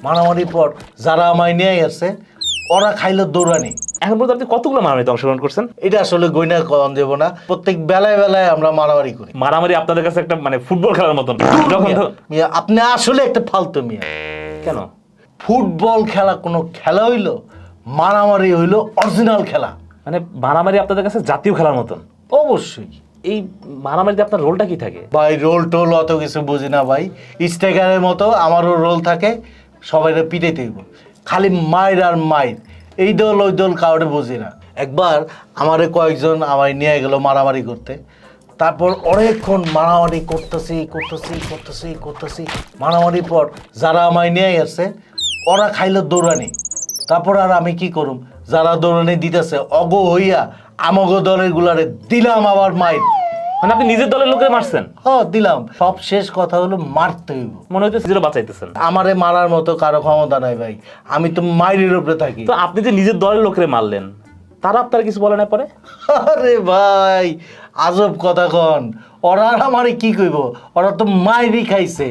মারামারি পর যারা আমায় নিয়ে গেছে ওরা খাইলো দৌড়ানি। এখন পর্যন্ত আপনি কতগুলো মারামারিতে অংশগ্রহণ করছেন? এটা আসলে গইনা কম দেবো না, প্রত্যেক বেলায় বেলায় আমরা মারামারি করি। মারামারি আপনাদের কাছে একটা মানে ফুটবল খেলার মতন। যখন মিয়া, আপনি আসলে একটা ফালতু মিয়া। কেন? ফুটবল খেলা কোনো খেলা হইলো, মারামারি হইলো অরিজিনাল খেলা। মানে মারামারি আপনাদের কাছে জাতীয় খেলার মতন? অবশ্যই। এই মারামারিতে আপনার রোলটা কি থাকে? ভাই রোল টোল অত কিছু বুঝি না ভাই, স্ট্রাইকারের মতো আমারও রোল থাকে, সবাই পিটাইতে হইব, খালি মাইর আর মাইর, এই দল ওই দল কাউরে বুঝি না। একবার আমারে কয়েকজন আমায় নিয়ে গেল মারামারি করতে, তারপর অনেকক্ষণ মারামারি করতেছি। মারামারির পর যারা আমায় নিয়ে গেছে ওরা খাইলো দৌড়ানি। তারপর আর আমি কি করুম, যারা দৌড়ানি দিতেছে অগো হইয়া আমগো দলের গুলারে দিলাম আবার মাইর। মানে আপনি নিজের দলের লোকের মারছেন? হ্যাঁ দিলাম। সব শেষ কথা হলো মারতে হইব। মনে হচ্ছে নিজেরও বাঁচাইতেছেন। আমারে মারার মতো কারো ক্ষমতা নাই ভাই, আমি তো মাইরের উপরে থাকি। তো আপনি যে নিজের দলের লোকের মারলেন, তারা আপনার কিছু বলে না পরে? আরে ভাই আজব কথা কন, ওরা আর আমারে কি কইব, ওরা তো মাইরই খাইছে।